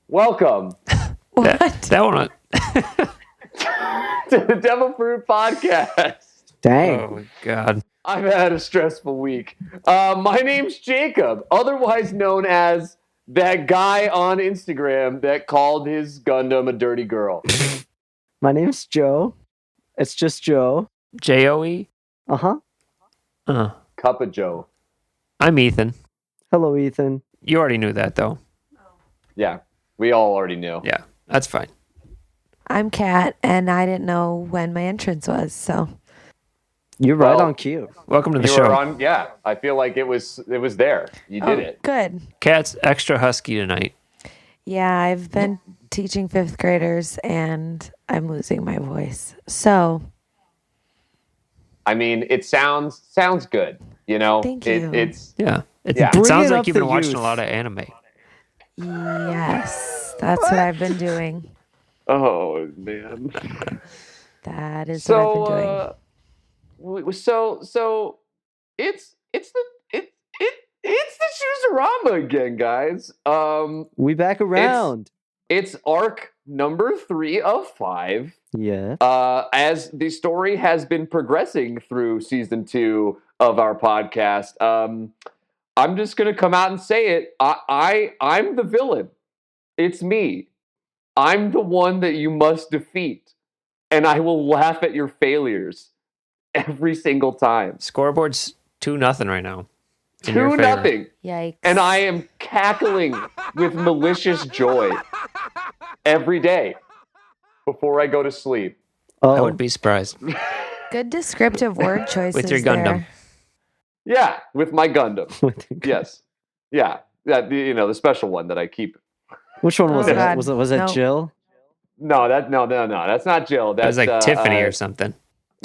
Welcome What? That one. to the Devilfruit podcast. Dang. Oh, God. I've had a stressful week. My name's Jacob, otherwise known as that guy on Instagram that called his Gundam a dirty girl. My name's Joe. It's just Joe. Joe. Uh-huh. Cup of Joe. I'm Ethan. Hello, Ethan. You already knew that, though. Yeah, we all already knew. Yeah, that's fine. I'm Kat, and I didn't know when my entrance was, so. You're right Well, on cue. Welcome to the You show. were on, yeah. I feel like it was there. You did it. Good. Cat's extra husky tonight. Yeah, I've been teaching fifth graders, and I'm losing my voice. So, I mean, it sounds good. You know, Thank you. It's Yeah. It Bring sounds it like up you've the been watching youth. a lot of anime. yes, that's what I've been doing. oh man. That is what I've been doing. So it's the Choosarama again, guys. We back around. It's arc number 3 of 5. Yeah. As the story has been progressing through season 2 of our podcast, I'm just gonna come out and say it. I'm the villain. It's me. I'm the one that you must defeat, and I will laugh at your failures every single time. Scoreboard's 2-0 right now. in your 2-0. favor. Yikes. And I am cackling with malicious joy every day before I go to sleep. Oh, I wouldn't be surprised. Good descriptive word choices With your Gundam. there. Yeah, with my Gundam. Yes. Yeah. The special one that I keep. Which one was Oh, it? God. Was it No. Jill? No, that's not Jill. It That's was like Tiffany or something.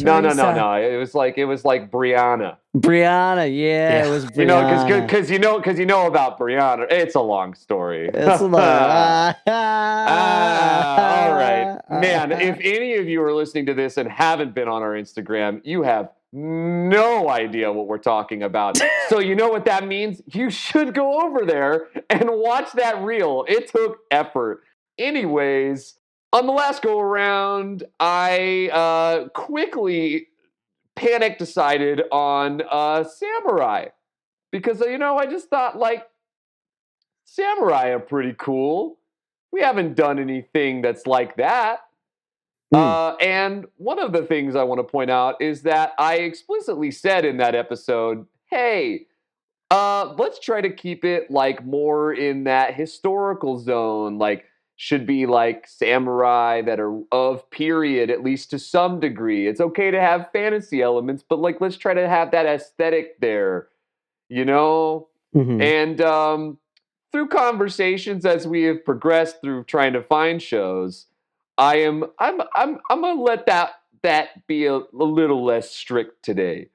No. Teresa. It was like Brianna. Brianna, Yeah. it was Brianna. Because you know about Brianna. It's a long story. It's like, all right. Man, if any of you are listening to this and haven't been on our Instagram, you have no idea what we're talking about. So you know what that means? You should go over there and watch that reel. It took effort. Anyways, on the last go around, I quickly panic decided on Samurai. Because, I just thought, Samurai are pretty cool. We haven't done anything that's like that. And one of the things I want to point out is that I explicitly said in that episode, hey, let's try to keep it more in that historical zone, should be samurai that are of period, at least to some degree. It's okay to have fantasy elements, but let's try to have that aesthetic there, Mhm. And through conversations as we have progressed through trying to find shows, I'm gonna let that be a little less strict today,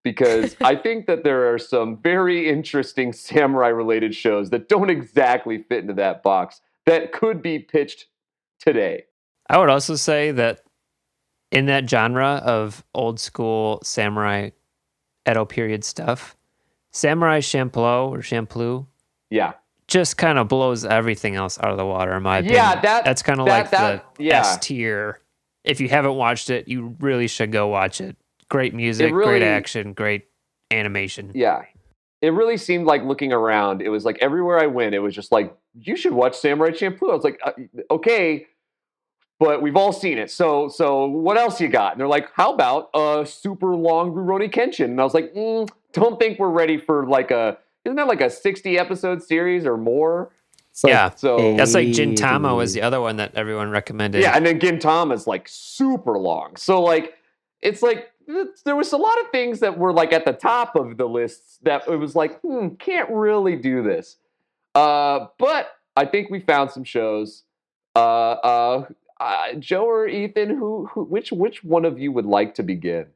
because I think that there are some very interesting samurai related shows that don't exactly fit into that box that could be pitched today. I would also say that in that genre of old school samurai Edo period stuff, Samurai Champloo Yeah. just kind of blows everything else out of the water, in my opinion. Yeah, that's kind of the S tier. If you haven't watched it, you really should go watch it. Great music, great action, great animation. Yeah. It really seemed like, looking around, it was like everywhere I went, it was just like, you should watch Samurai Champloo. I was like, okay, but we've all seen it. So what else you got? And they're like, how about a super long Rurouni Kenshin? And I was like, don't think we're ready for isn't that like a 60 episode series or more? It's like, Yeah. So That's like Gintama was the other one that everyone recommended. yeah, and then Gintama's super long. So it's there was a lot of things that were at the top of the lists that it was can't really do this. But I think we found some shows. Joe or Ethan, which one of you would like to begin?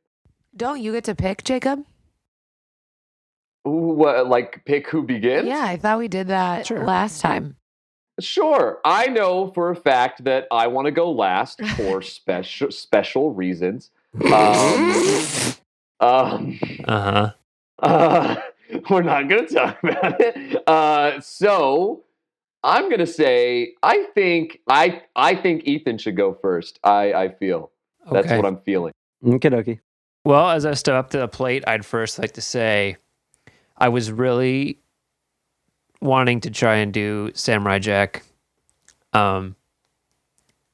Don't you get to pick, Jacob? What, like pick who begins? Yeah, I thought we did that Sure. last time. Sure. I know for a fact that I want to go last for special reasons. Uh-huh. We're not going to talk about it. So I'm going to say I think Ethan should go first. I feel that's Okay. what I'm feeling. Okie Well, as I step up to the plate, I'd first like to say I was really wanting to try and do Samurai Jack.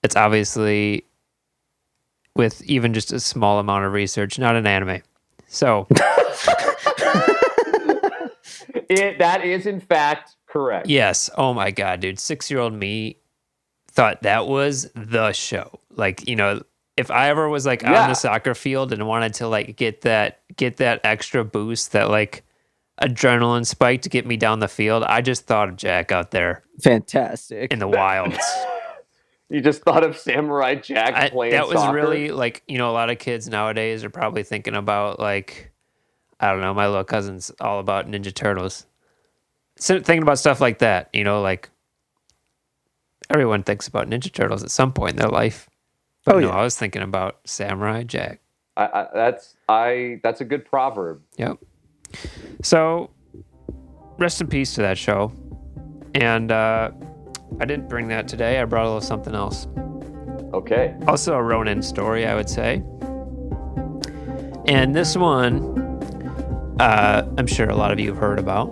It's obviously, with even just a small amount of research, not an anime. So That is in fact correct. yes. Oh my God, dude. 6-year-old me thought that was the show. Like, if I ever was like Yeah. on the soccer field and wanted to like get that extra boost, that like adrenaline spike to get me down the field, I just thought of Jack out there Fantastic. in the wilds. You just thought of Samurai Jack playing that was soccer? really like, a lot of kids nowadays are probably thinking about like, I don't know, my little cousin's all about Ninja Turtles. So thinking about stuff like that, like everyone thinks about Ninja Turtles at some point in their life. But no, yeah. I was thinking about Samurai Jack. That's a good proverb. Yep. So, rest in peace to that show. And I didn't bring that today. I brought a little something else. Okay. Also a Ronin story, I would say. And this one, I'm sure a lot of you have heard about.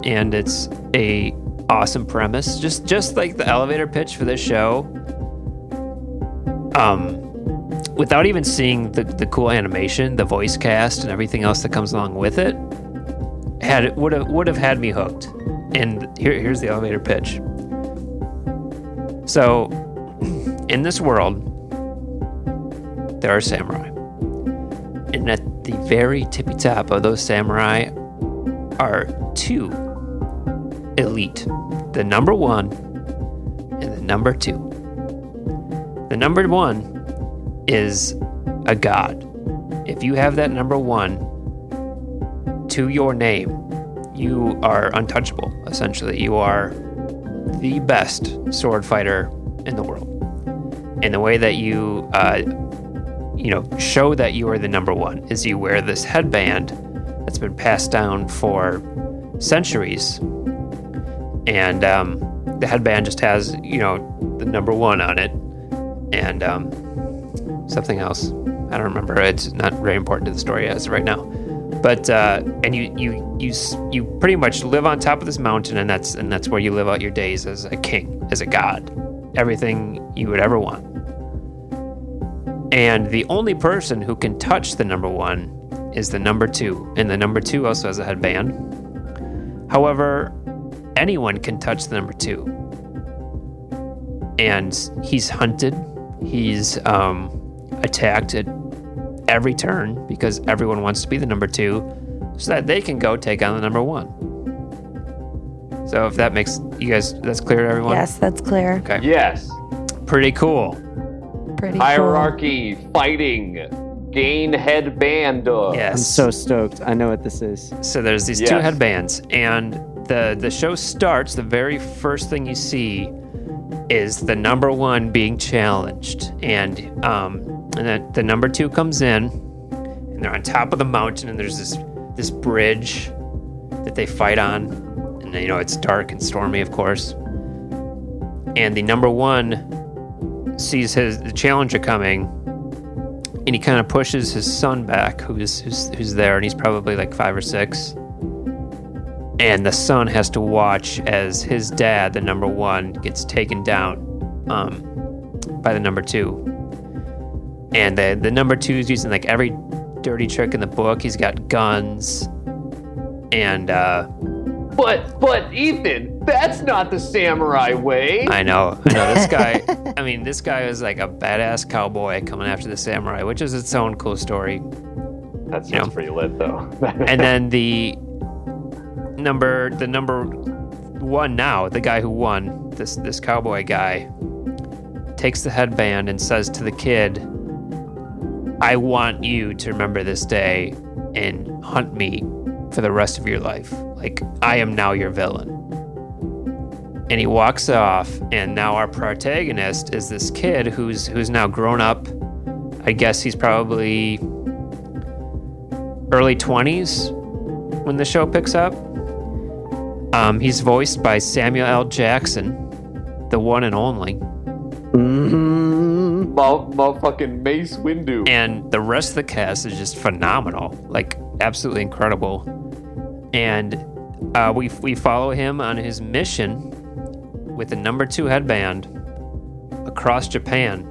And it's a awesome premise. Just like the elevator pitch for this show. Without even seeing the cool animation, the voice cast, and everything else that comes along with it, would have had me hooked. And here's the elevator pitch. So, in this world, there are samurai, and at the very tippy top of those samurai are two elite: the number 1 and the number 2. The number 1 is a god. If you have that number 1 to your name, you are untouchable, essentially. You are the best sword fighter in the world. And the way that you, show that you are the number 1 is you wear this headband that's been passed down for centuries. And the headband just has, the number 1 on it. And something else. I don't remember. It's not very important to the story as of right now. But and you pretty much live on top of this mountain, and that's where you live out your days as a king, as a god. Everything you would ever want. And the only person who can touch the number 1 is the number 2, and the number 2 also has a headband. However, anyone can touch the number 2, and he's hunted. He's attacked at every turn because everyone wants to be the number 2 so that they can go take on the number 1. So if that makes you guys, that's clear to everyone? Yes, that's clear. Okay. Yes. Pretty cool. Pretty Hierarchy, fighting, gain headband. Yes. I'm so stoked. I know what this is. So there's these 2 Yes. headbands, and the show starts, the very first thing you see is the number 1 being challenged. And then the number 2 comes in, and they're on top of the mountain, and there's this bridge that they fight on. And it's dark and stormy, of course. And the number 1 sees the challenger coming, and he kind of pushes his son back, who's there, and he's probably like 5 or 6. And the son has to watch as his dad, the number 1, gets taken down by the number 2. And the number 2 is using like every dirty trick in the book. He's got guns, and But Ethan, that's not the samurai way. I know. This guy. I mean, this guy is like a badass cowboy coming after the samurai, which is its own cool story. That sounds pretty lit, though. And then the number 1 now, the guy who won, this cowboy guy, takes the headband and says to the kid, "I want you to remember this day and hunt me for the rest of your life. Like, I am now your villain. And he walks off, and now our protagonist is this kid who's now grown up. I guess he's probably early 20s when the show picks up. He's voiced by Samuel L. Jackson, the one and only. Mm-hmm. Motherfucking Mace Windu. And the rest of the cast is just phenomenal, like absolutely incredible. And we follow him on his mission with the number 2 headband across Japan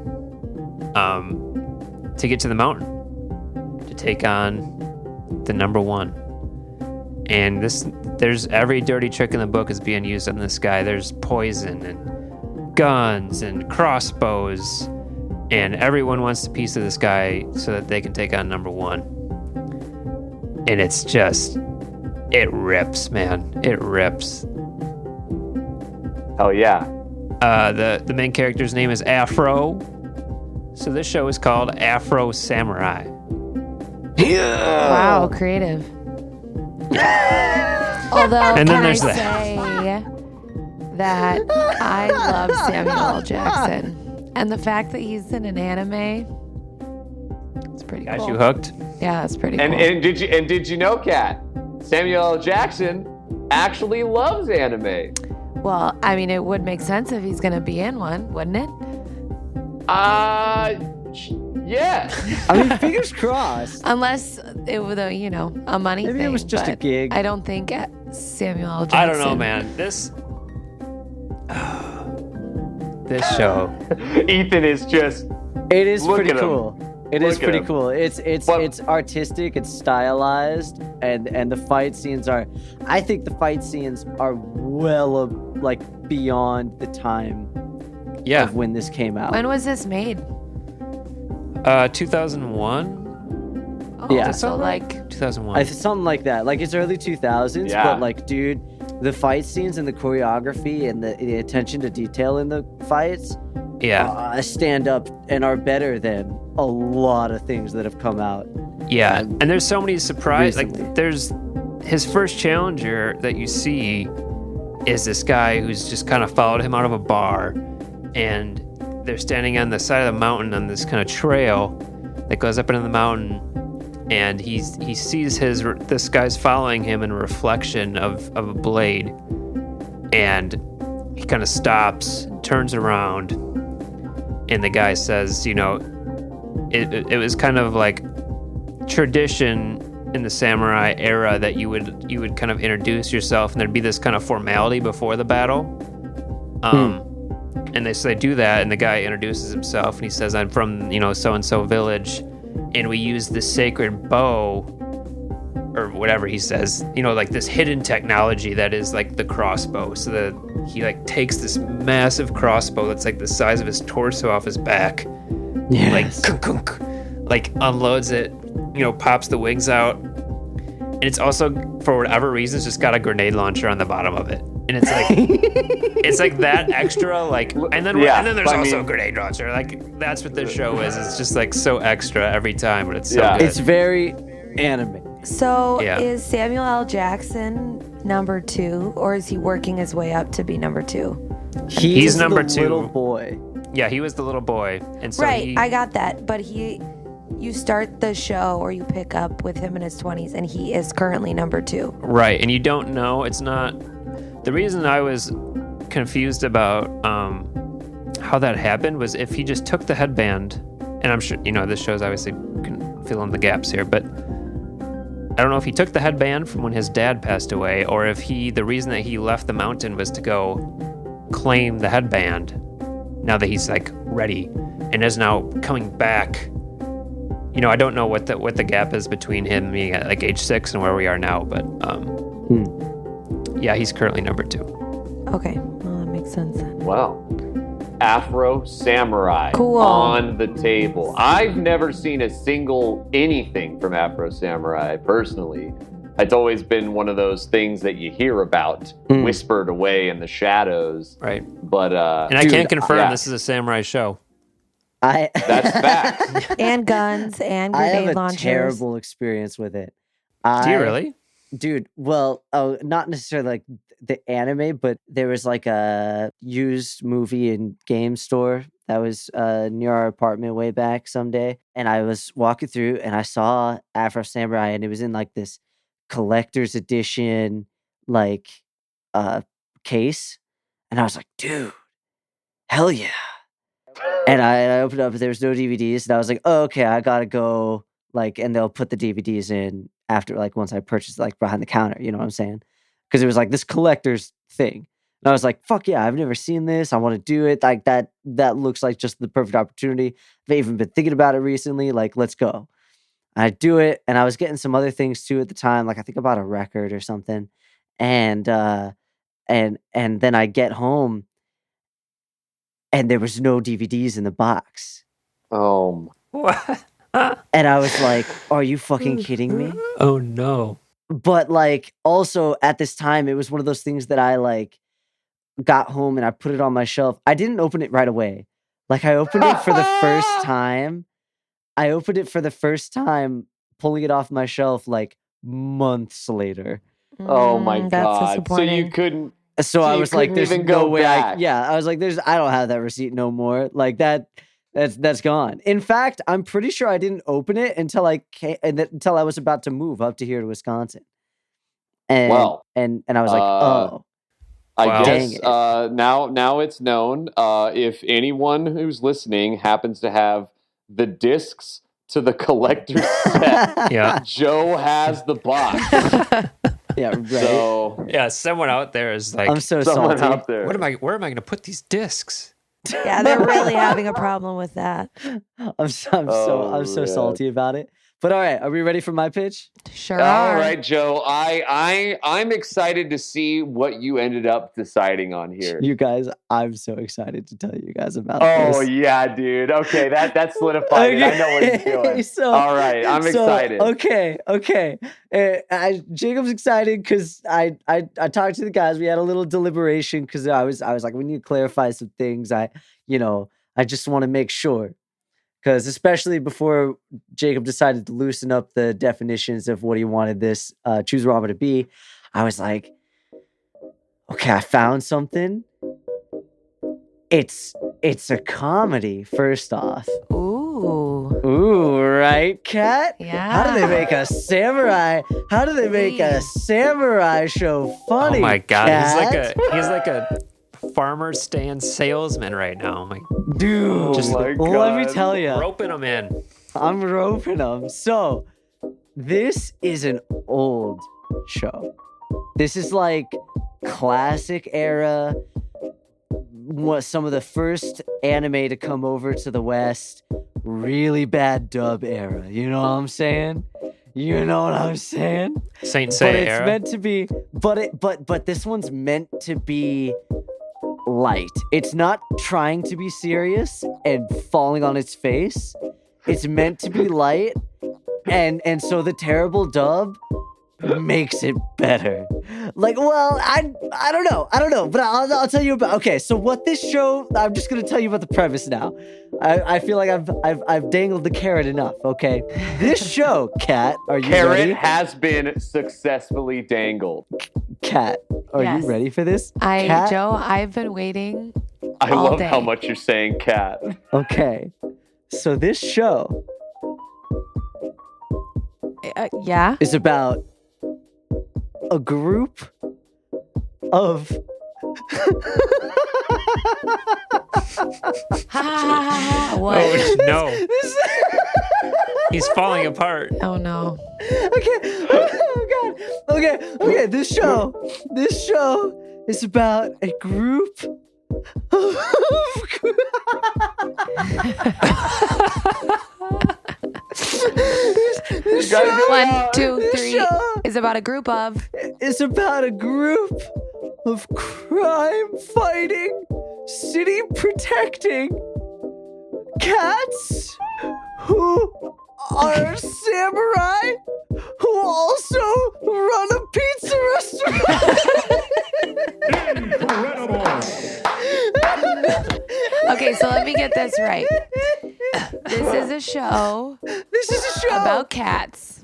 to get to the mountain to take on the number 1. And there's every dirty trick in the book is being used on this guy. There's poison and guns and crossbows, and everyone wants a piece of this guy so that they can take on number 1. And it's just, it rips, man. It rips. Hell yeah. The main character's name is Afro. So this show is called Afro Samurai. Yeah. Wow, creative. Although, And then can I there's say that I love Samuel L. Jackson, and the fact that he's in an anime, it's pretty Got cool. you hooked? Yeah, that's pretty And cool. did you know, Kat? Samuel L. Jackson actually loves anime. Well, I mean, it would make sense if he's going to be in one, wouldn't it? Yeah. I mean, fingers crossed. Unless it was a, a money Maybe thing. it was just a but gig. I don't think Samuel L. Jackson. I don't know, man. This show. Ethan is just. It is Look pretty at him. cool. It is Look at pretty him. cool. It's But- artistic, it's stylized, and the fight scenes are. I think the fight scenes are well beyond the time Yeah. of when this came out. When was this made? 2001? Oh, Yeah. so like 2001. Something like that. Like it's early 2000s, Yeah. but like, dude, the fight scenes and the choreography and the attention to detail in the fights yeah. stand up and are better than a lot of things that have come out. Yeah. And there's so many surprises. Recently. Like, there's his first challenger that you see is this guy who's just kind of followed him out of a bar, and they're standing on the side of the mountain on this kind of trail that goes up into the mountain, and he sees this guy's following him in a reflection of a blade, and he kind of stops, turns around, and the guy says, it was kind of like tradition in the samurai era that you would kind of introduce yourself, and there'd be this kind of formality before the battle. And they do that, and the guy introduces himself, and he says, I'm from, so-and-so village, and we use the sacred bow, or whatever he says, like this hidden technology that is like the crossbow. So that he like takes this massive crossbow that's like the size of his torso off his back, Yes. like unloads it, pops the wings out, and it's also, for whatever reason, it's just got a grenade launcher on the bottom of it. And it's like, it's like that extra, like, and then there's also a grenade launcher. Like, that's what this show is. It's just like so extra every time, but it's so good. It's very anime. So Yeah. is Samuel L. Jackson number 2, or is he working his way up to be number 2? He's the number 2. little boy. Yeah, he was the little boy, and so Right, I got that. But you start the show, or you pick up with him in his 20s, and he is currently number 2. right, and you don't know. It's not. The reason I was confused about how that happened was if he just took the headband, and I'm sure this show's obviously can fill in the gaps here, but I don't know if he took the headband from when his dad passed away, or if the reason that he left the mountain was to go claim the headband now that he's like ready and is now coming back. I don't know what the gap is between him being at like age 6 and where we are now, but yeah, he's currently number 2. Okay, well, that makes sense then. Wow. Afro Samurai Cool. on the table. I've never seen a single anything from Afro Samurai personally. It's always been one of those things that you hear about, whispered away in the shadows. Right. But And I Dude, can't confirm yeah. this is a samurai show. That's fact. And guns and I grenade have a launchers. terrible experience with it. Do you really? Dude, well, not necessarily like the anime, but there was like a used movie and game store that was near our apartment way back someday. And I was walking through and I saw Afro Samurai and it was in like this collector's edition like uh case. And I was like, dude, hell yeah. And I opened it up, there was no DVDs, and I was like, oh, okay, I gotta go, like, and they'll put the DVDs in after, like, once I purchase, like, behind the counter, you know what I'm saying? Because it was like this collector's thing. And I was like, fuck yeah, I've never seen this. I want to do it. Like that looks like just the perfect opportunity. I've even been thinking about it recently. Like, let's go. I do it, and I was getting some other things too at the time, like I think about a record or something. And and then I get home and there was no DVDs in the box. Oh, What? And I was like, are you fucking kidding me? Oh no. But like also at this time, it was one of those things that I like got home and I put it on my shelf. I didn't open it right away. Like I opened it for the first time. I opened it for the first time, pulling it off my shelf like months later. oh my That's God! So disappointing. you couldn't. So So I you was like, couldn't there's even no go way back. I was like, I don't have that receipt no more. Like that's gone. In fact, I'm pretty sure I didn't open it until until I was about to move up to here to Wisconsin. And Well, and I was like, uh, oh, I Wow. guess Dang it. now it's known. If anyone who's listening happens to have the discs to the collector's set, Yeah. Joe has the box. Yeah, right. So Yeah, someone out there is like, I'm so someone salty. out there. where am I gonna put these discs? Yeah, they're really having a problem with that. I'm so Oh, so man. salty about it. But all right, are we ready for my pitch? Sure All are. right, Joe. I'm excited to see what you ended up deciding on here. You guys, I'm so excited to tell you guys about Oh this. yeah, dude. Okay, that solidified it. I know what he's doing. So, All right, I'm excited. Okay. Jacob's excited because I talked to the guys. We had a little deliberation because I was like, we need to clarify some things. I just want to make sure. Because especially before Jacob decided to loosen up the definitions of what he wanted this Choosarama to be, I was like, okay, I found something. It's a comedy, first off. Ooh. Ooh, right, Kat? Yeah. How do they make a samurai? How do they make a samurai show funny? Oh my God, Kat? he's like a farmer stand salesman right now. I'm like Dude, Just my let me God. tell you. roping them in. I'm roping them. So, this is an old show. This is like classic era. What some of the first anime to come over to the West. Really bad dub era. You know what I'm saying? You know what I'm saying? Saint But Seiya it's era. meant to be. But this one's meant to be light. It's not trying to be serious and falling on its face. It's meant to be light, and so the terrible dub makes it better. Like, well, I don't know, but I'll tell you about. Okay, so what this show? I'm just gonna tell you about the premise now. I feel like I've dangled the carrot enough. Okay, this show, Kat, are you Carrot ready? has been successfully dangled. Kat, are Yes. you ready for this? Joe, Kat? I've been waiting. I All love how day. much you're saying cat. Okay, so this show Yeah. is about a group of What? Oh no, This- he's falling apart. Oh no. okay. Oh god. Okay. This show is about a group of this gotta show go. 1, 2, This 3 show is about a group of. is about a group of crime fighting, city protecting cats who are samurai who also run a pizza restaurant. Okay, so let me get this right. This is a show This is a show about cats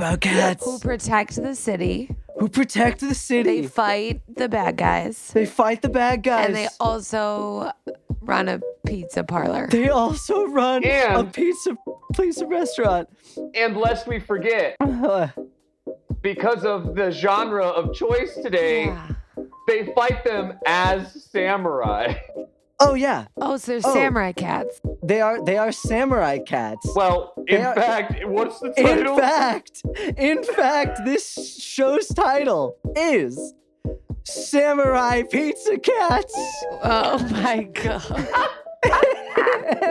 about cats. Who protect the city. Who protect the They city. fight the bad guys. They fight the bad guys. And they also run a pizza parlor. They also run a And- pizza restaurant. And lest we forget, because of the genre of choice today, Yeah. they fight them as samurai. Oh yeah, Oh, so there's Oh. samurai cats. they are samurai cats. Well, in They are- fact, what's the title? In fact, this show's title is Samurai Pizza Cats. Oh my god.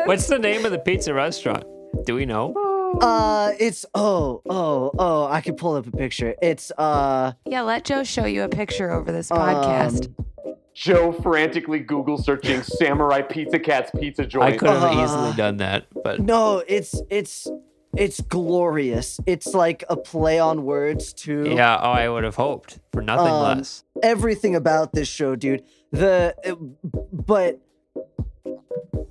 What's the name of the pizza restaurant? Do we know? It's I can pull up a picture. It's Yeah, let Joe show you a picture over this podcast. Joe frantically Google searching Samurai Pizza Cat's pizza joint. I could have easily done that, but No, it's glorious. It's like a play on words too. yeah, I would have hoped for nothing less. Everything about this show, dude. But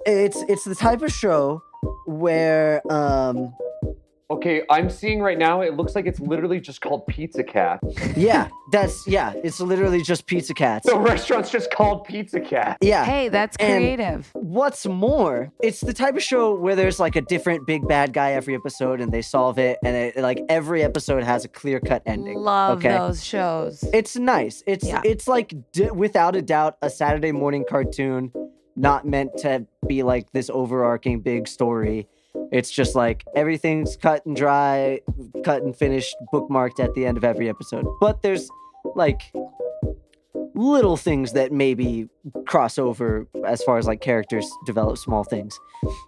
it's the type of show where Okay, I'm seeing right now, it looks like it's literally just called Pizza Cat. it's literally just Pizza Cats. The restaurant's just called Pizza Cat. Yeah. Hey, that's And- creative. What's more, it's the type of show where there's like a different big bad guy every episode and they solve it, and like every episode has a clear-cut ending. Love okay? those shows. It's nice. Yeah. It's like without a doubt a Saturday morning cartoon, not meant to be like this overarching big story. It's just like everything's cut and dry, cut and finished, bookmarked at the end of every episode. But there's like little things that maybe cross over as far as like characters develop small things.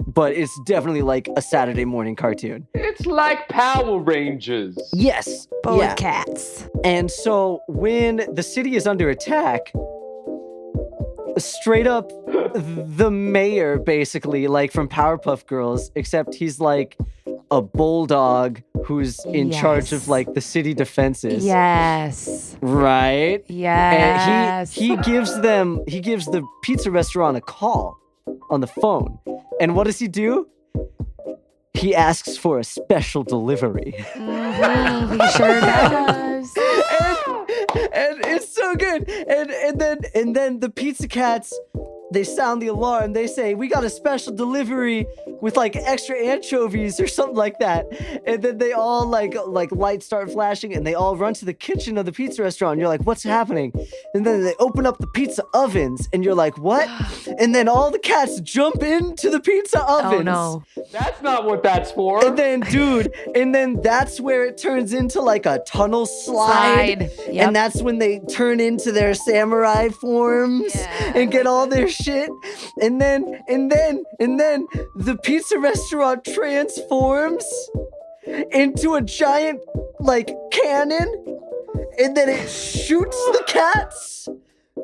But it's definitely like a Saturday morning cartoon. It's like Power Rangers. Yes. But yeah. with cats. And so when the city is under attack, straight up the mayor basically, like from Powerpuff Girls, except he's like a bulldog who's in charge of Yes. like the city defenses. Yes. Right? Yes. And he gives the pizza restaurant a call on the phone. And what does he do? He asks for a special delivery. Mhm, he sure does. And it's so good. And then the Pizza Cats, they sound the alarm. They say, "We got a special delivery with like extra anchovies or something like that." And then they all like lights start flashing and they all run to the kitchen of the pizza restaurant. And you're like, "What's happening?" And then they open up the pizza ovens and you're like, "What?" And then all the cats jump into the pizza ovens. Oh no. That's not what that's for. And then, dude, that's where it turns into like a tunnel slide. Yep. And that's when they turn into their samurai forms and get all their shit. And then the pizza restaurant transforms into a giant like cannon. And then it shoots the cats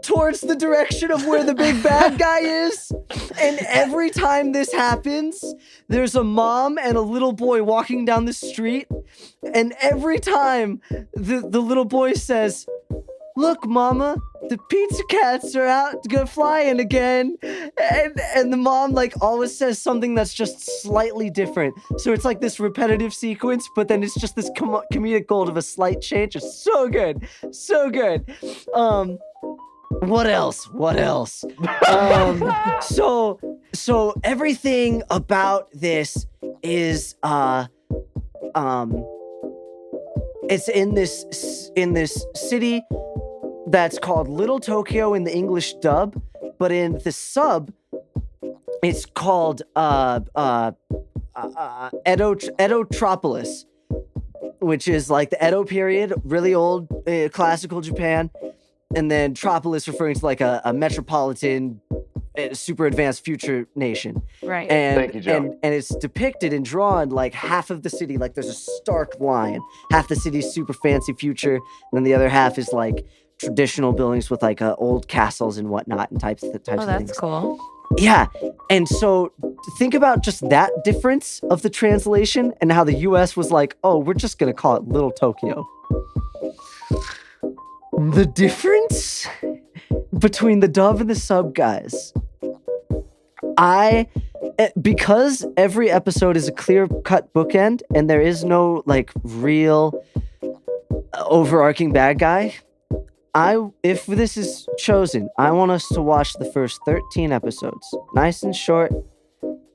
towards the direction of where the big bad guy is. And every time this happens, there's a mom and a little boy walking down the street. And every time the little boy says, "Look, mama, the pizza cats are out to go flying again." And the mom like always says something that's just slightly different. So it's like this repetitive sequence, but then it's just this comedic gold of a slight change. It's so good. So good. What else? So everything about this is it's in this city that's called Little Tokyo in the English dub, but in the sub it's called Edotropolis, which is like the Edo period, really old classical Japan. And then Tropolis referring to like a metropolitan, super advanced future nation. Right. And, Thank you, Joe. and it's depicted and drawn like half of the city, like there's a stark line. Half the city's super fancy future, and then the other half is like traditional buildings with like old castles and whatnot and types Oh, of things. that's cool. Yeah. And so think about just that difference of the translation and how the US was like, "Oh, we're just going to call it Little Tokyo." The difference between the dub and the sub, guys. I because every episode is a clear-cut bookend and there is no like real overarching bad guy, if this is chosen, I want us to watch the first 13 episodes. Nice and short.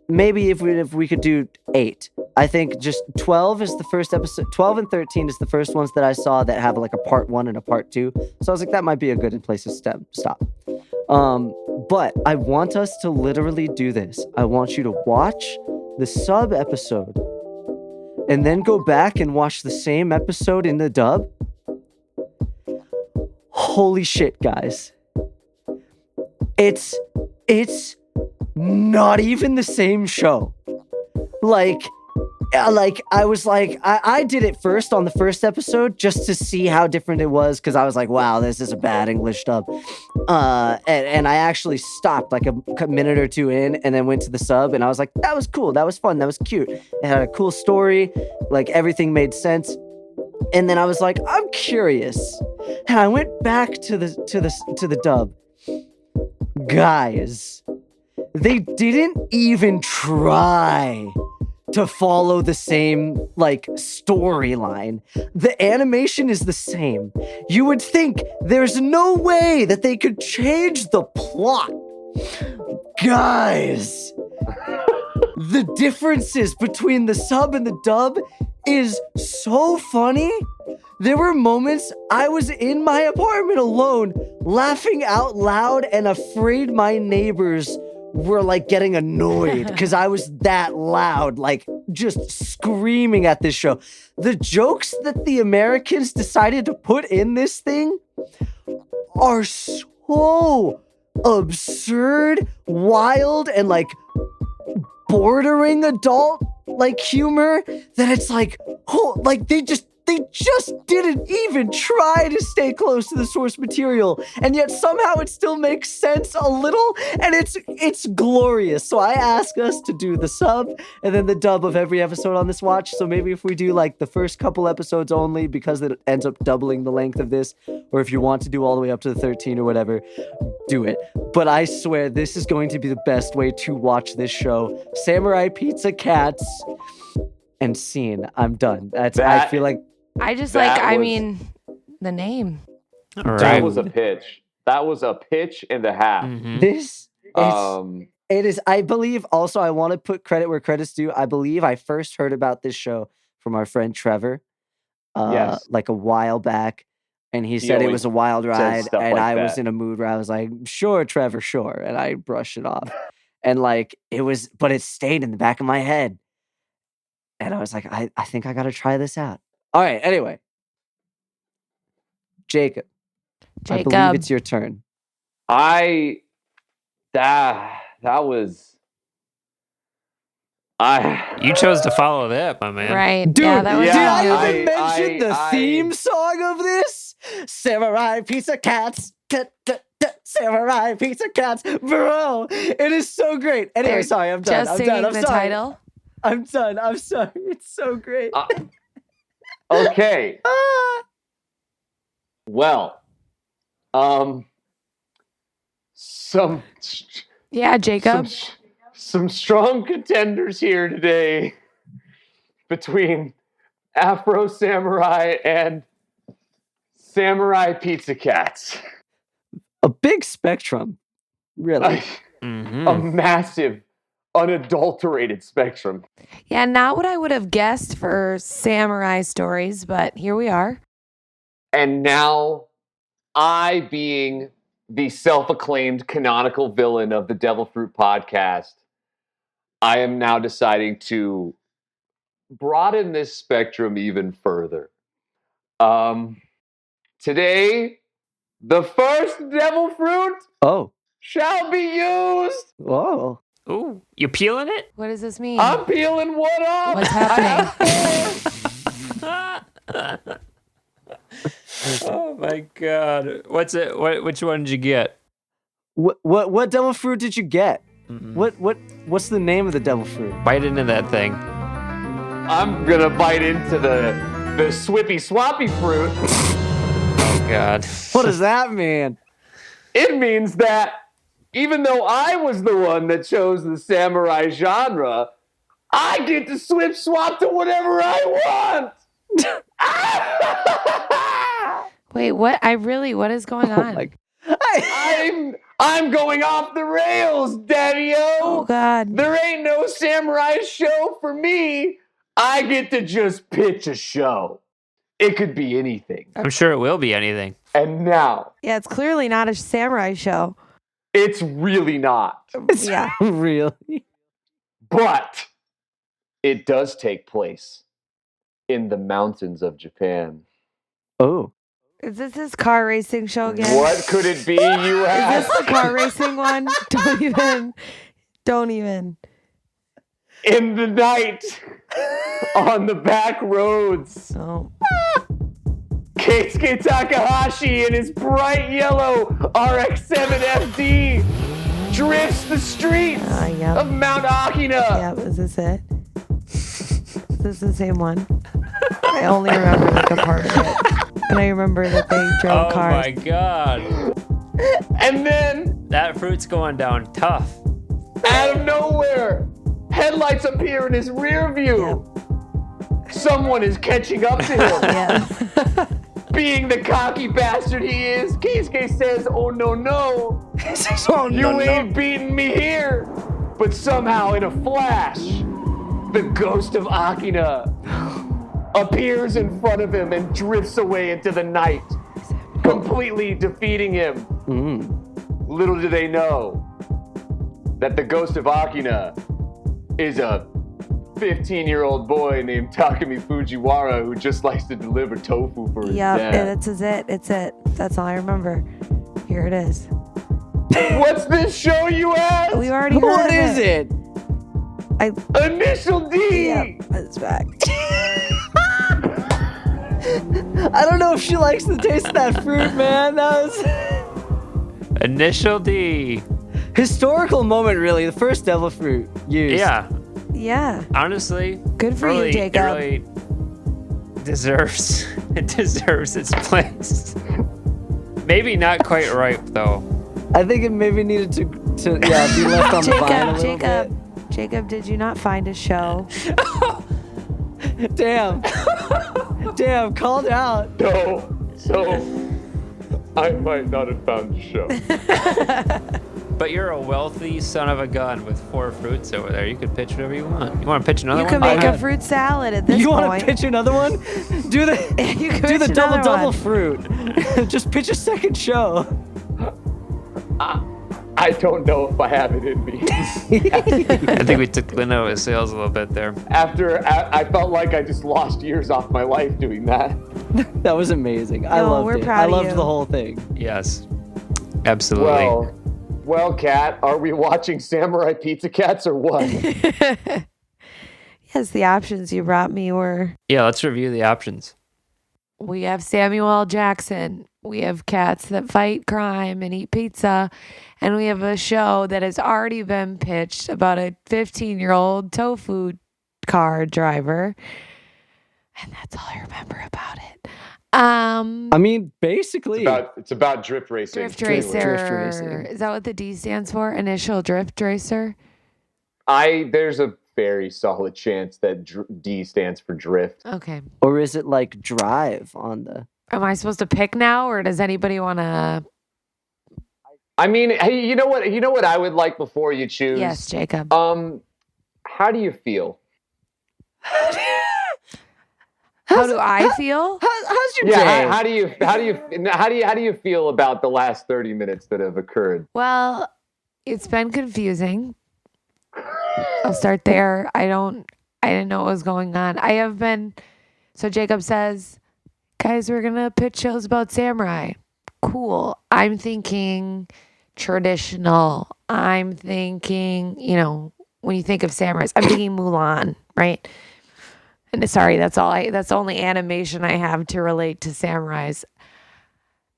Maybe if we could do 8. I think just 12 is the first episode. 12 and 13 is the first ones that I saw that have like a part 1 and a part 2. So I was like, that might be a good place to stop. But I want us to literally do this. I want you to watch the sub episode and then go back and watch the same episode in the dub. Holy shit, guys. It's not even the same show. Like I was like, I did it first on the first episode just to see how different it was, because I was like, wow, this is a bad English dub. And I actually stopped like a minute or two in and then went to the sub, and I was like, that was cool, that was fun, that was cute. It had a cool story, like everything made sense. And then I was like, I'm curious. And I went back to the dub. Guys, they didn't even try to follow the same like storyline. The animation is the same. You would think there's no way that they could change the plot. Guys, the differences between the sub and the dub is so funny. There were moments I was in my apartment alone, laughing out loud and afraid my neighbors were like getting annoyed because I was that loud, like just screaming at this show. The jokes that the Americans decided to put in this thing are so absurd, wild, and like bordering adult like humor that it's like, oh, like they just didn't even try to stay close to the source material, and yet somehow it still makes sense a little, and it's glorious. So I ask us to do the sub and then the dub of every episode on this watch. So maybe if we do like the first couple episodes only, because it ends up doubling the length of this, or if you want to do all the way up to the 13 or whatever, do it. But I swear this is going to be the best way to watch this show. Samurai Pizza Cats and scene. I'm done. I feel like I just like, I mean, the name. All right. That was a pitch. That was a pitch and a half. Mhm. this it is, I believe, also I want to put credit where credit's due. I believe I first heard about this show from our friend Trevor Yes. like a while back, and he said it was a wild ride, stuff and like I was that. in a mood where I was like, sure, Trevor, sure, and I brushed it off. And like but it stayed in the back of my head, and I was like, I think I gotta try this out. All right, anyway, Jacob, I believe it's your turn. That was You chose to follow that, my man. Right. Dude, yeah, that was did I you. even mention the theme song of this? Samurai Pizza Cats. Samurai Pizza Cats. Bro, it is so great. Anyway, They're sorry, I'm done. just I'm singing done. I'm the sorry. title. I'm done. I'm sorry. It's so great. okay. Well, some Yeah, Jacob. some strong contenders here today between Afro Samurai and Samurai Pizza Cats. A big spectrum, really. Mhm. A massive, unadulterated spectrum. Yeah, not what I would have guessed for samurai stories, but here we are. And now, I, being the self-acclaimed canonical villain of the Devilfruit podcast, I am now deciding to broaden this spectrum even further. Today, the first Devilfruit Oh. shall be used. Whoa. Ooh, you peeling it? What does this mean? I'm peeling one off. What's happening? Oh my god! What's it? Which one did you get? What devil fruit did you get? Mhm. What's the name of the devil fruit? Bite into that thing. I'm gonna bite into the swippy swappy fruit. Oh god! What does that mean? It means that even though I was the one that chose the samurai genre, I get to swap to whatever I want. Wait, what? What is going on? Like, I'm going off the rails, Daddy-o. Oh, God. There ain't no samurai show for me. I get to just pitch a show. It could be anything. I'm sure it will be anything. And now, Yeah, it's clearly not a samurai show. it's really not. Yeah. really? But it does take place in the mountains of Japan. Oh. Is this car racing show again? What could it be, you Is ask? this the car racing one? Don't even. In the night, on the back roads, Oh. Keisuke Takahashi in his bright yellow RX-7 FD drifts the streets Yep. of Mount Akina. Yeah, is this it? Is this the same one? I only remember like a part of it. And I remember that they drove Oh cars. my god. And then, That fruit's going down tough. out of nowhere, headlights appear in his rear view. Someone is catching up to him. Yeah. Being the cocky bastard he is, Keisuke says, "Oh no, Oh, you ain't beating me here." But somehow, in a flash, the ghost of Akina appears in front of him and drifts away into the night, completely defeating him. Little do they know that the ghost of Akina is a 15-year-old boy named Takumi Fujiwara who just likes to deliver tofu for his Yep, dad. this is it. It's it. That's all I remember. Here it is. What's this show, you ask? We already heard What of is it? Initial D! Yep, it's back. I don't know if she likes the taste of that fruit, man. That was Initial D. historical moment, really. The first devil fruit used. Yeah. Yeah. Honestly, Good for really, you, Jacob. It really deserves its place. Maybe not quite ripe though. I think it maybe needed to be left on the vine a little Jacob, did you not find a show? bit. Damn, called out. No, so I might not have found the show. But you're a wealthy son of a gun with 4 fruits over there. You could pitch whatever you want. You want to pitch another You one? can make I a have- fruit salad at this You point. want to pitch another one? Do the You can do the pitch another double one. fruit. Just pitch a second show. I don't know if I have it in me. I think we took the wind out of his sails a little bit there. After I felt like I just lost years off my life doing that. That was amazing. I No, loved we're it. proud I of loved you. the whole thing. Yes. Absolutely. Well, Kat, are we watching Samurai Pizza Cats or what? Yes, the options you brought me were Yeah, let's review the options. we have Samuel L. Jackson, we have cats that fight crime and eat pizza, and we have a show that has already been pitched about a 15-year-old tofu car driver. And that's all I remember about it. I mean, basically. It's about drift racing. Drift Racer. Drift racing. Is that what the D stands for? Initial Drift Racer? There's a very solid chance that D stands for drift. Okay. Or is it like drive on the? Am I supposed to pick now, or does anybody want to? I mean, hey, you know what? You know what I would like before you choose. Yes, Jacob. How do you feel? How do I feel? How's your Yeah. day? How do you feel about the last 30 minutes that have occurred? Well, it's been confusing. I'll start there. I didn't know what was going on. I have been. So Jacob says, guys, we're going to pitch shows about samurai. Cool. I'm thinking traditional. I'm thinking, when you think of samurais, I'm thinking Mulan, right? And sorry, that's the only animation I have to relate to samurais.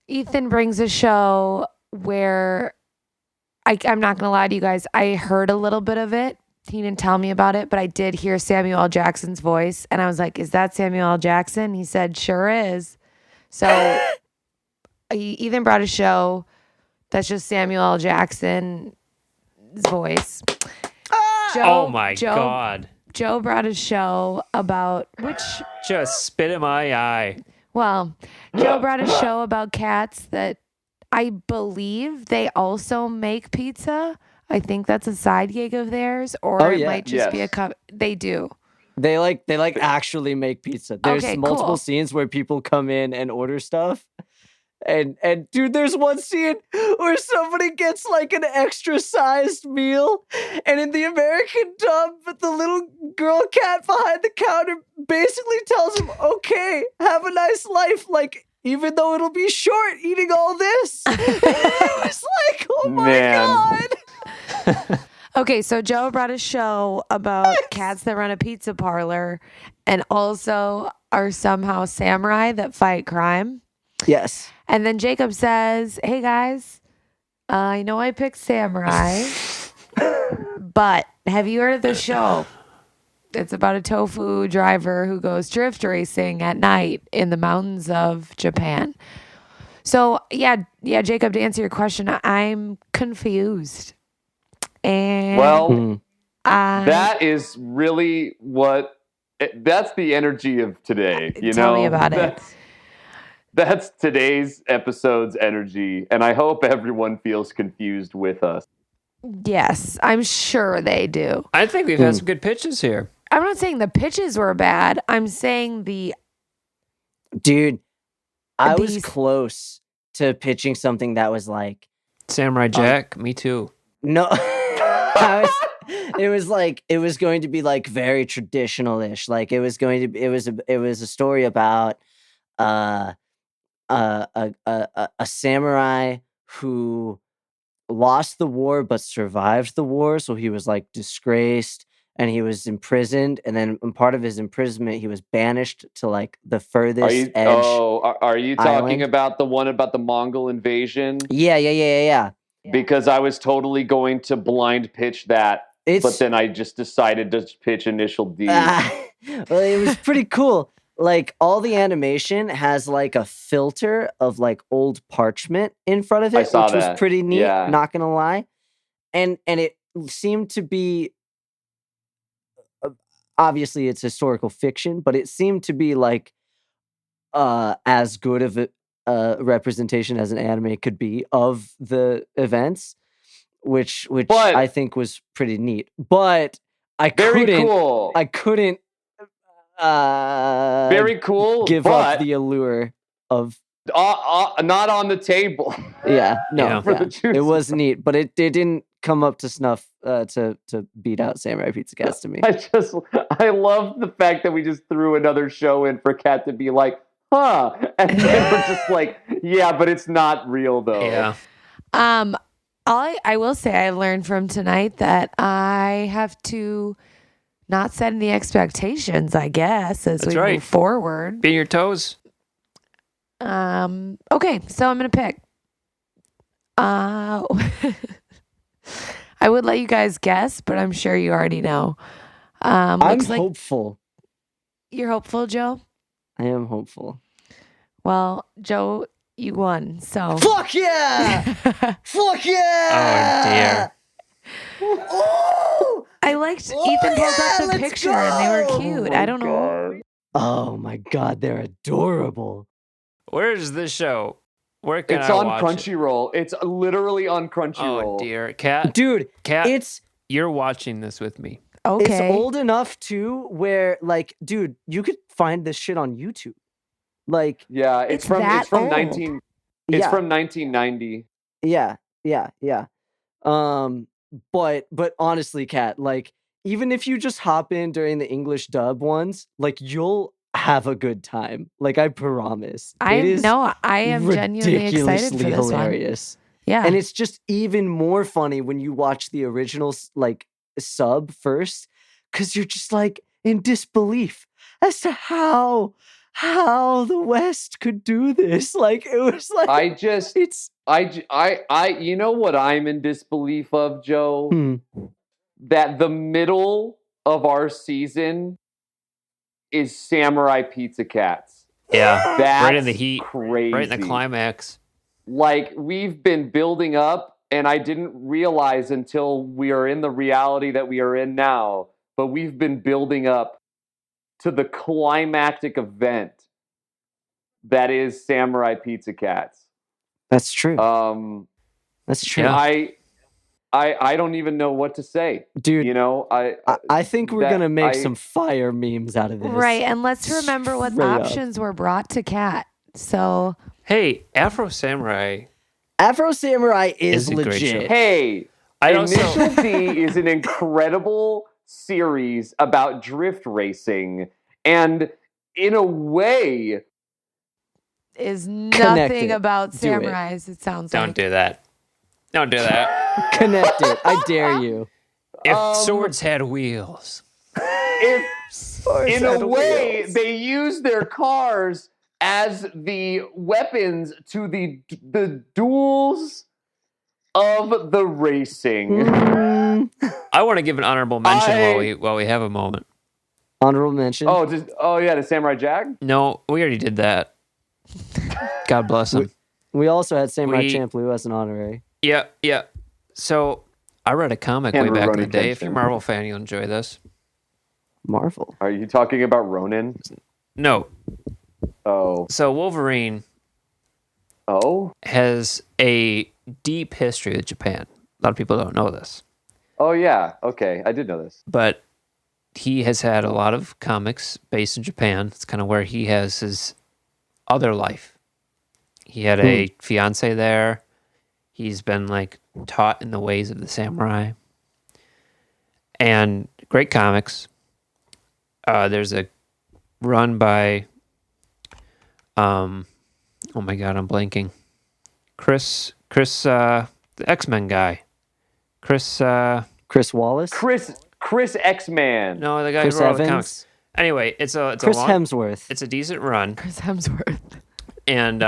Ethan brings a show where I'm not going to lie to you guys. I heard a little bit of it. He didn't tell me about it, but I did hear Samuel L. Jackson's voice. And I was like, is that Samuel L. Jackson? He said, sure is. So Ethan brought a show That's just Samuel L. Jackson's voice. Oh my God. Joe brought a show about Just spit in my eye. Well, Joe brought a show about cats that I believe they also make pizza. I think that's a side gig of theirs, or it might just be a cup. They do. They actually make pizza. There's Okay, multiple cool. scenes where people come in and order stuff. And dude, there's one scene where somebody gets like an extra sized meal, and in the American dub, the little girl cat behind the counter basically tells him, "Okay, have a nice life, like even though it'll be short eating all this." It was like, oh my God. Okay, so Joe brought a show about cats that run a pizza parlor and also are somehow samurai that fight crime. Yes. And then Jacob says, "Hey guys, I know I picked samurai, but have you heard of the show? It's about a tofu driver who goes drift racing at night in the mountains of Japan." So yeah, Jacob, to answer your question, I'm confused. And that is really that's the energy of today. Tell me about it. That's today's episode's energy, and I hope everyone feels confused with us. Yes, I'm sure they do. I think we've had some good pitches here. I'm not saying the pitches were bad. I'm saying Dude, I was close to pitching something that was like Samurai Jack. Me too. No, it was going to be like very traditional-ish. Like it was a story about a samurai who lost the war but survived the war, so he was like disgraced and he was imprisoned, and then in part of his imprisonment he was banished to like the furthest edge. Are you talking about the one about the Mongol invasion? Yeah. Because I was totally going to blind pitch that, but then I just decided to pitch Initial D. Well, it was pretty cool. Like all the animation has like a filter of like old parchment in front of it, which was pretty neat. Yeah. Not gonna lie, and it seemed to be obviously it's historical fiction, but it seemed to be like as good of a representation as an anime could be of the events, which I think was pretty neat. But I couldn't. Very cool. Give up the allure of not on the table. Yeah, no, it was neat, but it didn't come up to snuff to beat out Samurai Pizza Cats to me. I love the fact that we just threw another show in for Kat to be like, huh, and then we're just like, yeah, but it's not real though. Yeah. I will say I learned from tonight that I have to not set any expectations, I guess, as we move forward. Be on your toes. Okay, so I'm gonna pick. I would let you guys guess, but I'm sure you already know. I'm hopeful. You're hopeful, Joe? I am hopeful. Well, Joe, you won, so. Fuck yeah! Fuck yeah! Oh, dear. Oh! I liked Ethan pulled up the picture and they were cute. I don't know. Oh my God, they're adorable. Where's this show? Where can it's I on watch Crunchyroll. It's literally on Crunchyroll. Oh dear, Kat. Dude, Kat, you're watching this with me. Okay. It's old enough too where like, dude, you could find this shit on YouTube. Like, yeah, it's from 1990. Yeah. But honestly, Kat, like even if you just hop in during the English dub ones, like you'll have a good time. Like I promise. I am genuinely excited for this hilarious. One. Yeah. And it's just even more funny when you watch the original like sub first, because you're just like in disbelief as to how the West could do this. Like it was like I you know what I'm in disbelief of, Joe? That the middle of our season is Samurai Pizza Cats. Yeah. That's right in the heat. Crazy. Right in the climax. like we've been building up, and I didn't realize until we are in the reality that we are in now, but we've been building up to the climactic event that is Samurai Pizza Cats. That's true. That's true. Yeah. I don't even know what to say. Dude, You know, I think we're going to make some fire memes out of this. Right. And let's remember what Straight up. options were brought to Cat. So, Hey, Afro Samurai. Afro Samurai is It's a great show. legit. Hey, I also Initial D is an incredible series about drift racing, and in a way, is Connect nothing it. about Do it. samurais, it sounds don't like. do that. Don't do that. Connect it. I dare you. If swords had wheels. if in a way they use their cars as the weapons to the duels of the racing. Mm, I want to give an honorable mention while we have a moment. honorable mention. Oh yeah, the Samurai Jag. No, we already did that. God bless him. We also had Samurai We- Champloo as an honorary. Yeah. So I read a comic way Henry back in the Ronan day. If you're a Kenshin. Marvel fan, you'll enjoy this. Marvel. Are you talking about Ronin? No. Oh, So Wolverine has a deep history with Japan. A lot of people don't know this. oh yeah. Okay, I did know this. But he has had a lot of comics based in Japan. It's kind of where he has his other life. He had a fiance there. He's been like taught in the ways of the samurai. And great comics. There's a run by oh my god, I'm blanking. Chris the X-Men guy. Chris Wallace. Chris X-Man. no, the guy Chris who wrote all the Evans? comics. Anyway, it's a Chris long, Hemsworth. it's a decent run. Chris Hemsworth. And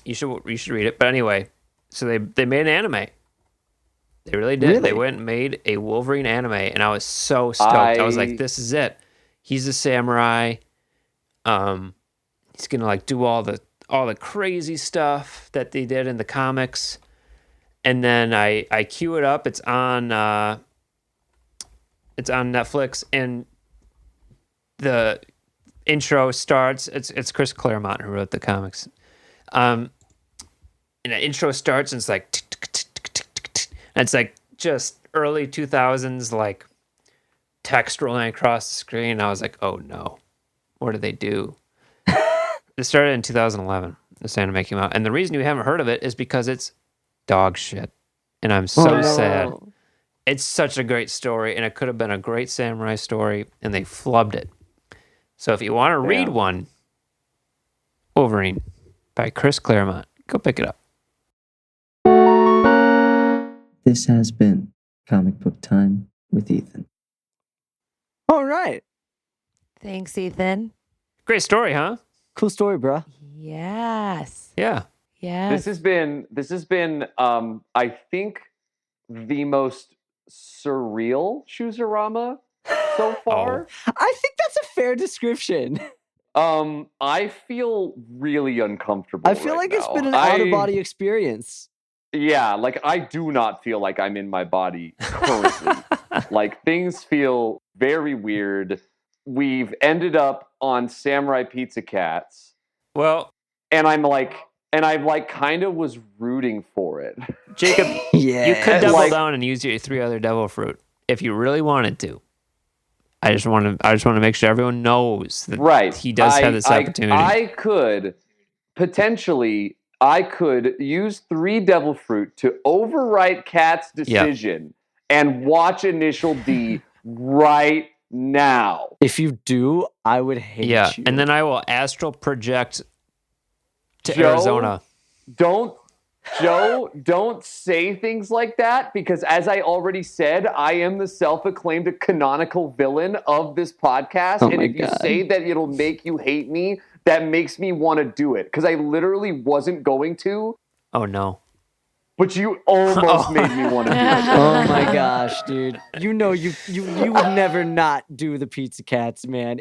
you should read it. But anyway, so they made an anime. They really did. Really? They went and made a Wolverine anime, and I was so stoked. I was like, this is it. He's a samurai. He's gonna like do all the crazy stuff that they did in the comics. And then I queue it up. It's on Netflix, and the intro starts. It's Chris Claremont who wrote the comics. And the intro starts, and it's like, and it's like just early 2000s, like text rolling across the screen. I was like, oh no, what did they do? It started in 2011. This anime came out, and the reason you haven't heard of it is because it's dog shit, and I'm so sad. It's such a great story, and it could have been a great samurai story, and they flubbed it. So if you want to read one, Wolverine by Chris Claremont, go pick it up. This has been Comic Book Time with Ethan. All right. Thanks, Ethan. Great story, huh? Cool story, bro. Yes. Yeah. Yes. This has been I think the most surreal Choosarama so far. I think that's a fair description. I feel really uncomfortable. I feel right like it's now. been an out-of-body experience. Yeah, like I do not feel like I'm in my body currently. Like things feel very weird. We've ended up on Samurai Pizza Cats, Well, and I kind of was rooting for it. Jacob, Yeah. you could double like- down and use your 3 other Devilfruit if you really wanted to. I just want to make sure everyone knows that Right. he does have this opportunity. I could use 3 Devilfruit to overwrite Cat's decision and watch Initial D right now. If you do, I would hate you. And then I will astral project to Joe? Arizona. Don't say things like that, because as I already said, I am the self-acclaimed canonical villain of this podcast. Oh and my if you God. say that it'll make you hate me, that makes me want to do it. Because I literally wasn't going to, Oh no. but you almost made me want to do it. Oh my gosh, dude. You know you would never not do the Pizza Cats, man.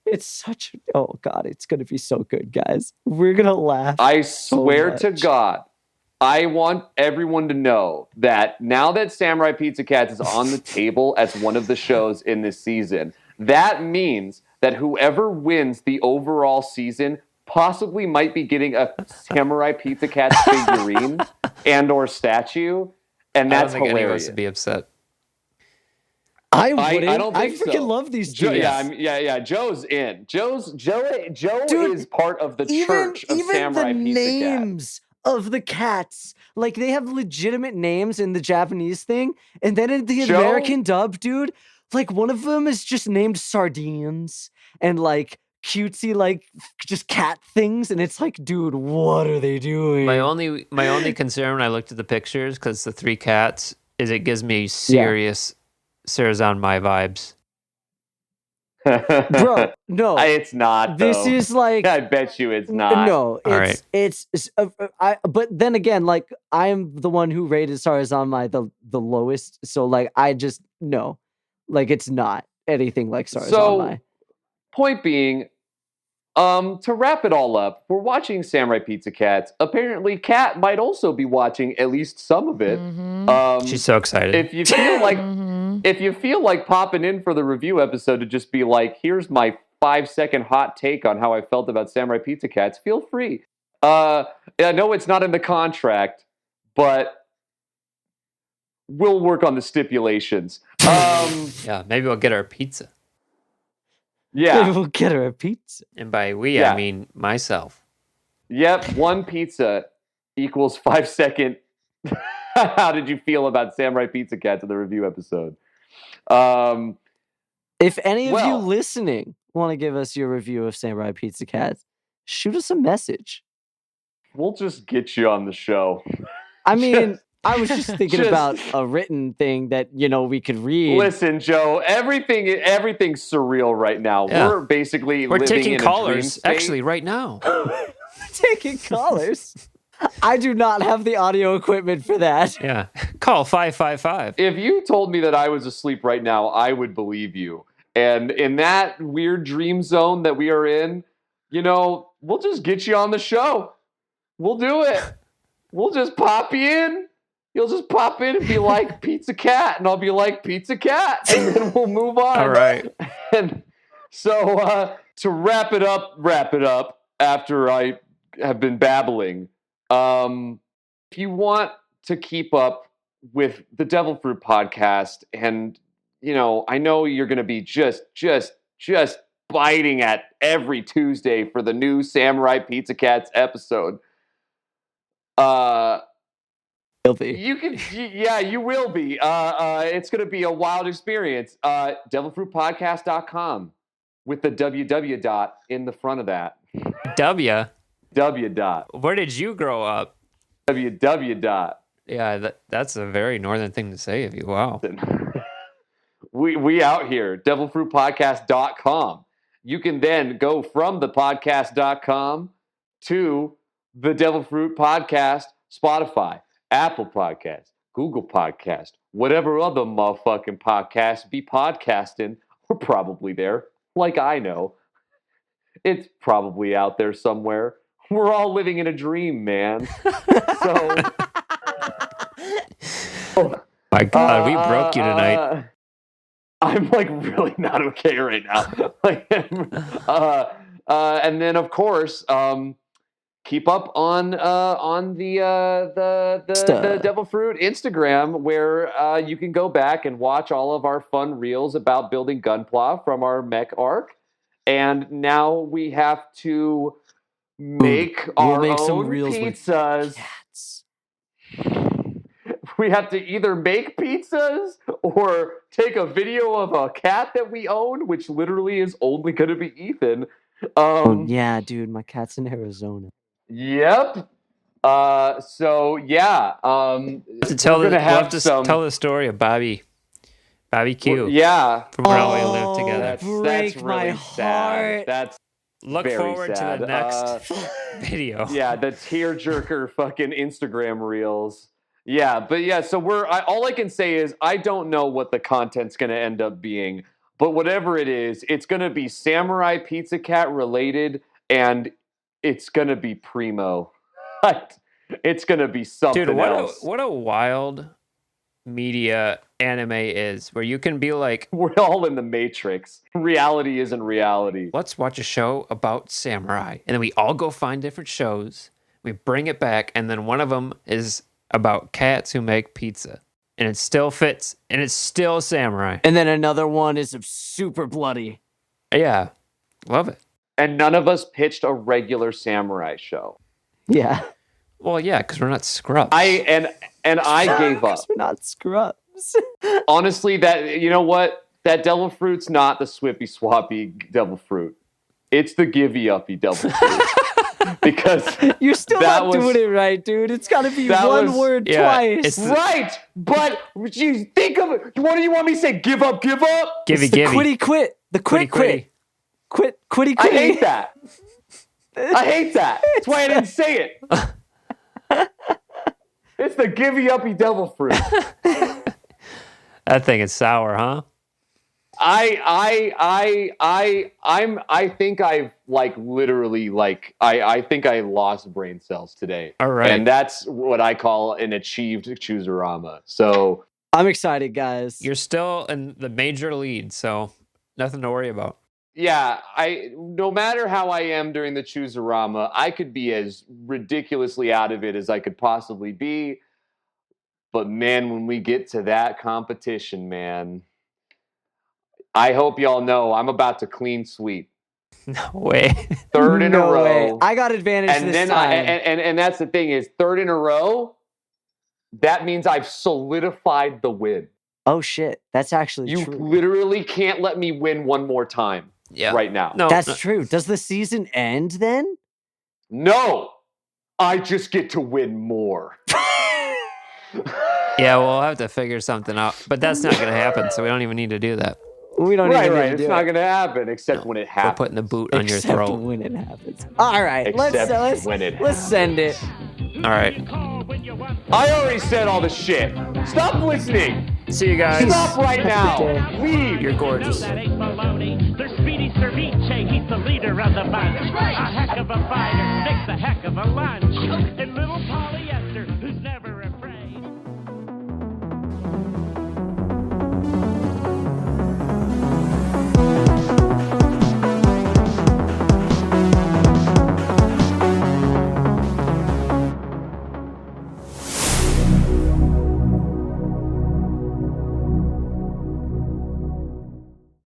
It's such. Oh God, it's gonna be so good, guys. We're gonna laugh. I so swear to much. God, I want everyone to know that now that Samurai Pizza Cats is on the table as one of the shows in this season, that means that whoever wins the overall season possibly might be getting a Samurai Pizza Cats figurine and or statue, and I don't that's think anyone hilarious. should be upset. I wouldn't. I don't I think freaking so. love these Joe, dudes. yeah. Joe's in. Joe Dude, is part of the church of Samurai the Pizza Cat. names of the cats, like they have legitimate names in the Japanese thing, and then in the Joe? American dub, dude, like one of them is just named Sardines and like cutesy, like just cat things, and it's like, dude, what are they doing? My only concern when I looked at the pictures, because the 3 cats, is it gives me serious Sarazan my vibes. Bro, no, it's not. this though. is like. I bet you it's not. No, All right. it's but then again, like I'm the one who rated Sarazanmai the lowest, so like I just no, like it's not anything like Sarazanmai. So, point being, to wrap it all up, we're watching Samurai Pizza Cats. Apparently, Kat might also be watching at least some of it. She's so excited. If you feel like popping in for the review episode to just be like, here's my 5-second hot take on how I felt about Samurai Pizza Cats, feel free. I know it's not in the contract, but we'll work on the stipulations. Yeah, maybe we'll get our pizza. Yeah. Maybe we'll get her a pizza. And by we, Yeah. I mean myself. Yep, 1 pizza equals 5-second. How did you feel about Samurai Pizza Cats in the review episode? If any of you Well- listening want to give us your review of Samurai Pizza Cats, shoot us a message. We'll just get you on the show. I mean, I was just thinking just- about a written thing that we could read. Listen, Joe, everything's surreal right now. Yeah. We're basically We're living taking in a dream callers state. actually right now. Taking callers. I do not have the audio equipment for that. Yeah. Call 555. If you told me that I was asleep right now, I would believe you. And in that weird dream zone that we are in, we'll just get you on the show. We'll do it. We'll just pop you in. You'll just pop in and be like, Pizza Cat. And I'll be like, Pizza Cat. And then we'll move on. All right. And so to wrap it up after I have been babbling, if you want to keep up with the Devilfruit podcast, and I know you're going to be just biting at every Tuesday for the new Samurai Pizza Cats episode. You will be. It's going to be a wild experience. Devilfruitpodcast.com with the WW dot in the front of that. W dot. Where did you grow up? WW dot. Yeah, that's a very northern thing to say of you. Wow. We out here. Devilfruitpodcast.com. You can then go from the podcast.com to the Devilfruit Podcast, Spotify, Apple Podcast, Google Podcast, whatever other motherfucking podcast be podcasting. We're probably there. Like I know. It's probably out there somewhere. We're all living in a dream, man. So, My God, we broke you tonight. I'm like really not okay right now. And then of course, keep up on the Devilfruit Instagram, where you can go back and watch all of our fun reels about building Gunpla from our mech arc. And now we have to make our own pizzas. We have to either make pizzas or take a video of a cat that we own, which literally is only going to be Ethan. Yeah, dude, my cat's in Arizona. Yep. So yeah. We'll tell the story of Bobby Q. Yeah. From where we lived together. That's Break really my sad. heart. That's Look very forward sad. to the next video. Yeah, the tearjerker fucking Instagram reels. Yeah, but yeah, so all I can say is I don't know what the content's going to end up being, But whatever it is, it's going to be Samurai Pizza Cat related, and it's going to be primo. It's going to be something Dude, else. what a wild media anime is, where you can be like, We're all in the Matrix. Reality isn't reality. let's watch a show about samurai. And then we all go find different shows. We bring it back, and then one of them is about cats who make pizza. And it still fits, and it's still samurai. And then another one is super bloody. Yeah, love it. And none of us pitched a regular samurai show. Yeah. Well, yeah, because we're not scrubs. I gave up. We're not scrubs. Honestly, you know what? That Devilfruit's not the swippy swappy Devilfruit. It's the givey uppy Devilfruit. Because You're still not doing it right, dude. It's got to be one word twice. Right, but you think of it. What do you want me to say? Give up, give up? Givey, The givey. quitty quit. The quit quit. Quitty I quitty. hate that. I hate that. That's why I didn't say it. It's the givey uppy Devilfruit. That thing is sour, huh? I think I've I think I lost brain cells today. All right. And that's what I call an achieved Choosarama. So I'm excited, guys. You're still in the major lead, so nothing to worry about. yeah, no matter how I am during the Choosarama, I could be as ridiculously out of it as I could possibly be. But man, when we get to that competition, man, I hope y'all know I'm about to clean sweep. No way. Third in a row. Way. I got advantage And this then time. and that's the thing is third in a row, that means I've solidified the win. Oh shit, that's actually You true. literally can't let me win one more time right now. No, That's true. Does the season end then? No. I just get to win more. Yeah, we'll have to figure something out. But that's not going to happen, so we don't even need to do that. We don't Right, even right. need to It's do not it. going to happen except when it We're happens. putting the boot on your Except throat. when it happens. All right, Except when it let's send it. All right. I already said all the shit. Stop listening. See you guys. Stop right now. day. Leave. You're gorgeous. That ain't baloney. There's Speedy Cerviche, he's the leader of the bunch. A heck of a fighter, makes a heck of a lunch.